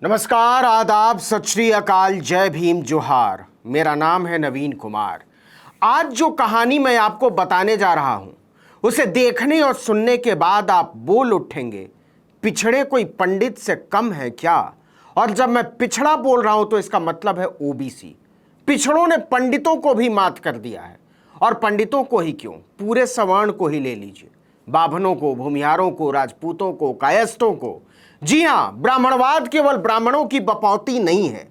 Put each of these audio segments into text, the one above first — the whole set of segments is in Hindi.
नमस्कार, आदाब, सत श्री अकाल, जय भीम, जोहार। मेरा नाम है नवीन कुमार। आज जो कहानी मैं आपको बताने जा रहा हूं उसे देखने और सुनने के बाद आप बोल उठेंगे, पिछड़े कोई पंडित से कम है क्या। और जब मैं पिछड़ा बोल रहा हूं तो इसका मतलब है ओबीसी। पिछड़ों ने पंडितों को भी मात कर दिया है। और पंडितों को ही क्यों, पूरे सवर्ण को ही ले लीजिए, बाभनों को, भूमिहारों को, राजपूतों को, कायस्थों को। जी हां, ब्राह्मणवाद केवल ब्राह्मणों की बपौती नहीं है।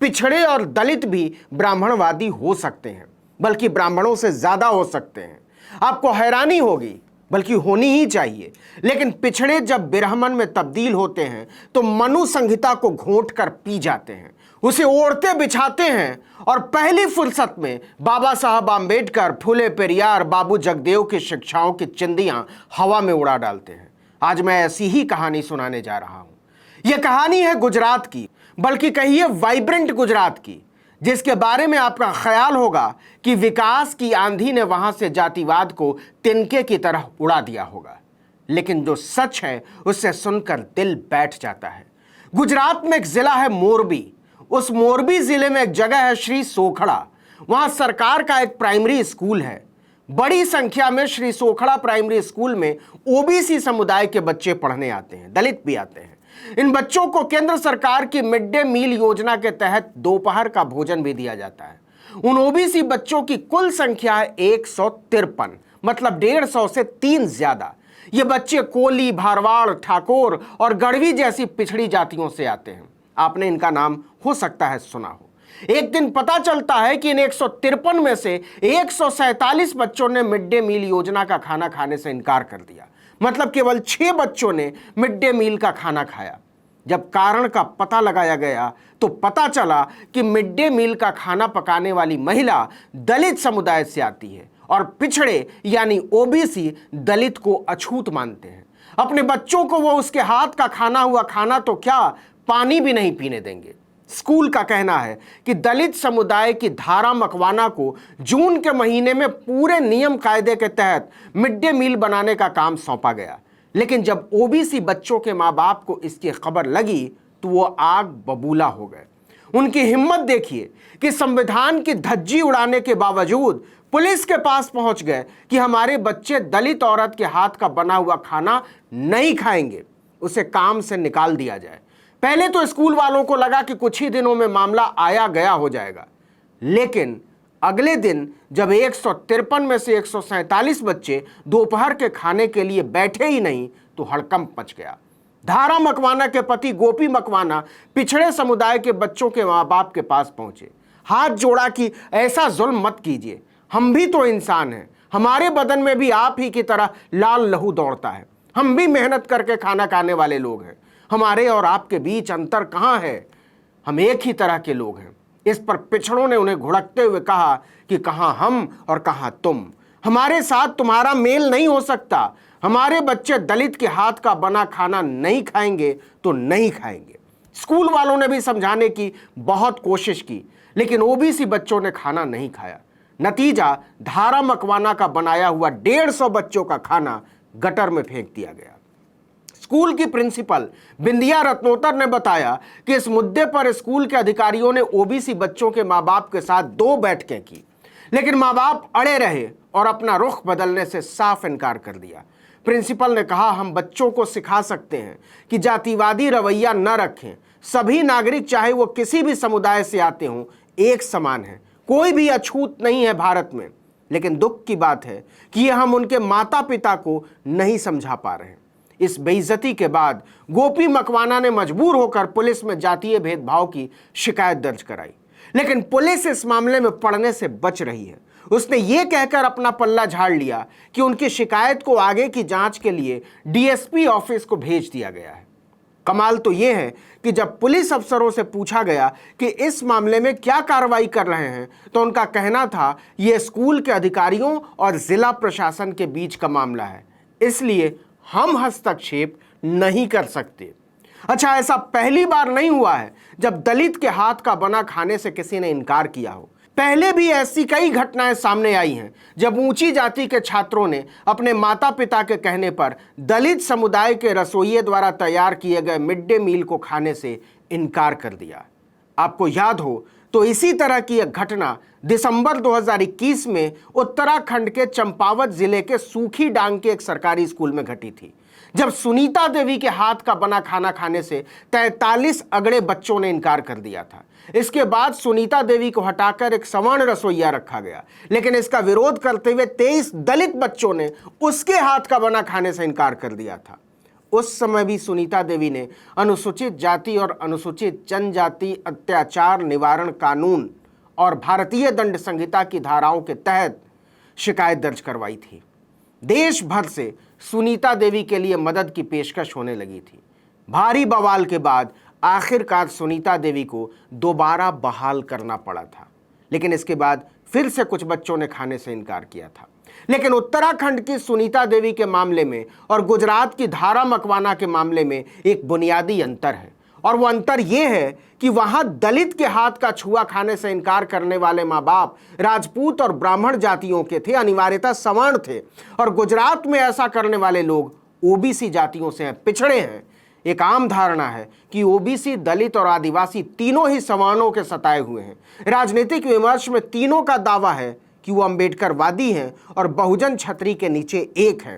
पिछड़े और दलित भी ब्राह्मणवादी हो सकते हैं, बल्कि ब्राह्मणों से ज्यादा हो सकते हैं। आपको हैरानी होगी, बल्कि होनी ही चाहिए, लेकिन पिछड़े जब ब्राह्मण में तब्दील होते हैं तो मनु संहिता को घोंट कर पी जाते हैं, उसे ओढ़ते बिछाते हैं और पहली फुर्सत में बाबा साहब आम्बेडकर, फूले पेरियार, बाबू जगदेव की शिक्षाओं की चिंदियां हवा में उड़ा डालते हैं। आज मैं ऐसी ही कहानी सुनाने जा रहा हूं। यह कहानी है गुजरात की, बल्कि कहिए वाइब्रेंट गुजरात की, जिसके बारे में आपका ख्याल होगा कि विकास की आंधी ने वहां से जातिवाद को तिनके की तरह उड़ा दिया होगा। लेकिन जो सच है उससे सुनकर दिल बैठ जाता है। गुजरात में एक जिला है मोरबी। उस मोरबी जिले में एक जगह है श्री सोखड़ा। वहां सरकार का एक प्राइमरी स्कूल है। बड़ी संख्या में श्री सोखड़ा प्राइमरी स्कूल में ओबीसी समुदाय के बच्चे पढ़ने आते हैं, दलित भी आते हैं। इन बच्चों को केंद्र सरकार की मिड डे मील योजना के तहत दोपहर का भोजन भी दिया जाता है। उन ओबीसी बच्चों की कुल संख्या है 153, मतलब 150 से 3 ज्यादा। ये बच्चे कोली, भारवाड़, ठाकोर और गढ़वी जैसी पिछड़ी जातियों से आते हैं। आपने इनका नाम हो सकता है सुना हो। एक दिन पता चलता है कि इन 153 में से 147 बच्चों ने मिड डे मील योजना का खाना खाने से इनकार कर दिया। मतलब केवल 6 बच्चों ने मिड डे मील का खाना खाया। जब कारण का पता लगाया गया तो पता चला कि मिड डे मील का खाना पकाने वाली महिला दलित समुदाय से आती है और पिछड़े यानी ओबीसी दलित को अछूत मानते हैं। अपने बच्चों को वो उसके हाथ का खाना हुआ खाना तो क्या, पानी भी नहीं पीने देंगे। स्कूल का कहना है कि दलित समुदाय की धारा मकवाना को जून के महीने में पूरे नियम कायदे के तहत मिड डे मील बनाने का काम सौंपा गया। लेकिन जब ओबीसी बच्चों के माँ बाप को इसकी खबर लगी तो वो आग बबूला हो गए। उनकी हिम्मत देखिए कि संविधान की धज्जी उड़ाने के बावजूद पुलिस के पास पहुंच गए कि हमारे बच्चे दलित औरत के हाथ का बना हुआ खाना नहीं खाएंगे, उसे काम से निकाल दिया जाए। पहले तो स्कूल वालों को लगा कि कुछ ही दिनों में मामला आया गया हो जाएगा, लेकिन अगले दिन जब 153 में से 147 बच्चे दोपहर के खाने के लिए बैठे ही नहीं तो हड़कंप मच गया। धारा मकवाना के पति गोपी मकवाना पिछड़े समुदाय के बच्चों के माँ बाप के पास पहुंचे, हाथ जोड़ा कि ऐसा जुल्म मत कीजिए, हम भी तो इंसान हैं, हमारे बदन में भी आप ही की तरह लाल लहू दौड़ता है, हम भी मेहनत करके खाना खाने वाले लोग हैं, हमारे और आपके बीच अंतर कहाँ है, हम एक ही तरह के लोग हैं। इस पर पिछड़ों ने उन्हें घुड़कते हुए कहा कि कहाँ हम और कहाँ तुम, हमारे साथ तुम्हारा मेल नहीं हो सकता, हमारे बच्चे दलित के हाथ का बना खाना नहीं खाएंगे तो नहीं खाएंगे। स्कूल वालों ने भी समझाने की बहुत कोशिश की, लेकिन ओबीसी बच्चों ने खाना नहीं खाया। नतीजा, धारा मकवाना का बनाया हुआ 150 बच्चों का खाना गटर में फेंक दिया गया। स्कूल की प्रिंसिपल बिंदिया रत्नोतर ने बताया कि इस मुद्दे पर स्कूल के अधिकारियों ने ओबीसी बच्चों के माँ बाप के साथ 2 बैठकें की, लेकिन माँ बाप अड़े रहे और अपना रुख बदलने से साफ इनकार कर दिया। प्रिंसिपल ने कहा, हम बच्चों को सिखा सकते हैं कि जातिवादी रवैया न रखें, सभी नागरिक चाहे वो किसी भी समुदाय से आते हों एक समान है, कोई भी अछूत नहीं है भारत में। लेकिन दुख की बात है कि ये हम उनके माता पिता को नहीं समझा पा रहे हैं। इस बेइज्जती के बाद गोपी मकवाना ने मजबूर होकर पुलिस में जातीय भेदभाव की शिकायत दर्ज कराई, लेकिन पुलिस इस मामले में पड़ने से बच रही है। उसने ये कहकर अपना पल्ला झाड़ लिया कि उनकी शिकायत को आगे की जांच के लिए डीएसपी ऑफिस को भेज दिया गया है। कमाल तो यह है कि जब पुलिस अफसरों से पूछा गया कि इस मामले में क्या कार्रवाई कर रहे हैं तो उनका कहना था, यह स्कूल के अधिकारियों और जिला प्रशासन के बीच का मामला है, इसलिए हम हस्तक्षेप नहीं कर सकते। अच्छा, ऐसा पहली बार नहीं हुआ है जब दलित के हाथ का बना खाने से किसी ने इनकार किया हो। पहले भी ऐसी कई घटनाएं सामने आई हैं जब ऊंची जाति के छात्रों ने अपने माता पिता के कहने पर दलित समुदाय के रसोइये द्वारा तैयार किए गए मिड डे मील को खाने से इनकार कर दिया। आपको याद हो तो इसी तरह की एक घटना दिसंबर 2021 में उत्तराखंड के चंपावत जिले के सूखी डांग के एक सरकारी स्कूल में घटी थी, जब सुनीता देवी के हाथ का बना खाना खाने से 43 अगड़े बच्चों ने इनकार कर दिया था। इसके बाद सुनीता देवी को हटाकर एक सवर्ण रसोइया रखा गया, लेकिन इसका विरोध करते हुए 23 दलित बच्चों ने उसके हाथ का बना खाने से इनकार कर दिया था। उस समय भी सुनीता देवी ने अनुसूचित जाति और अनुसूचित जनजाति अत्याचार निवारण कानून और भारतीय दंड संहिता की धाराओं के तहत शिकायत दर्ज करवाई थी। देश भर से सुनीता देवी के लिए मदद की पेशकश होने लगी थी। भारी बवाल के बाद आखिरकार सुनीता देवी को दोबारा बहाल करना पड़ा था, लेकिन इसके बाद फिर से कुछ बच्चों ने खाने से इनकार किया था। लेकिन उत्तराखंड की सुनीता देवी के मामले में और गुजरात की धारा मकवाना के मामले में एक बुनियादी अंतर है, और वो अंतर ये है कि वहां दलित के हाथ का छुआ खाने से इनकार करने वाले माँ बाप राजपूत और ब्राह्मण जातियों के थे, अनिवार्यतः सवर्ण थे, और गुजरात में ऐसा करने वाले लोग ओबीसी जातियों से हैं, पिछड़े हैं। एक आम धारणा है कि ओबीसी, दलित और आदिवासी तीनों ही सवर्णों के सताए हुए हैं। राजनीतिक विमर्श में तीनों का दावा है कि वो अंबेडकरवादी हैं और बहुजन छतरी के नीचे एक हैं।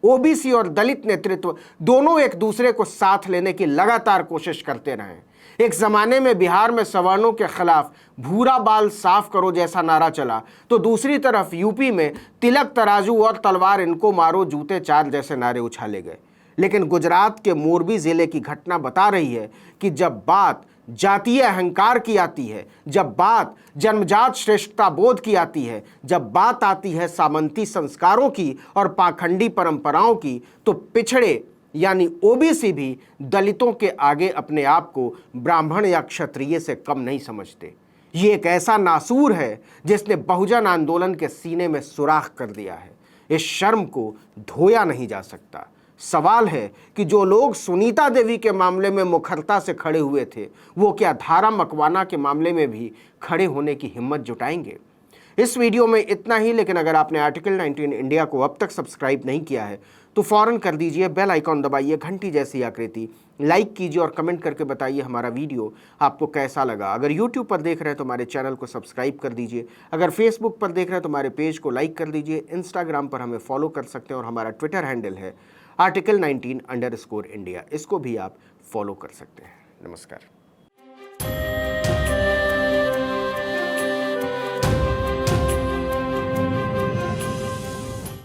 ओबीसी और दलित नेतृत्व दोनों एक दूसरे को साथ लेने की लगातार कोशिश करते रहे। एक जमाने में बिहार में सवर्णों के खिलाफ भूरा बाल साफ करो जैसा नारा चला, तो दूसरी तरफ यूपी में तिलक तराजू और तलवार इनको मारो जूते चार जैसे नारे उछाले गए। लेकिन गुजरात के मोरबी जिले की घटना बता रही है कि जब बात जातीय अहंकार की आती है, जब बात जन्मजात श्रेष्ठता बोध की आती है, जब बात आती है सामंती संस्कारों की और पाखंडी परंपराओं की, तो पिछड़े यानी ओबीसी भी दलितों के आगे अपने आप को ब्राह्मण या क्षत्रिय से कम नहीं समझते। ये एक ऐसा नासूर है जिसने बहुजन आंदोलन के सीने में सुराख कर दिया है। इस शर्म को धोया नहीं जा सकता। सवाल है कि जो लोग सुनीता देवी के मामले में मुखरता से खड़े हुए थे, वो क्या धारा मकवाना के मामले में भी खड़े होने की हिम्मत जुटाएंगे? इस वीडियो में इतना ही, लेकिन अगर आपने आर्टिकल 19 इंडिया को अब तक सब्सक्राइब नहीं किया है तो फौरन कर दीजिए, बेल आइकॉन दबाइए, घंटी जैसी आकृति, लाइक कीजिए और कमेंट करके बताइए हमारा वीडियो आपको कैसा लगा। अगर यूट्यूब पर देख रहे हैं तो हमारे चैनल को सब्सक्राइब कर दीजिए। अगर फेसबुक पर देख रहे हैं तो हमारे पेज को लाइक कर दीजिए। इंस्टाग्राम पर हमें फॉलो कर सकते हैं और हमारा ट्विटर हैंडल है article19_India। इसको भी आप फॉलो कर सकते हैं। नमस्कार।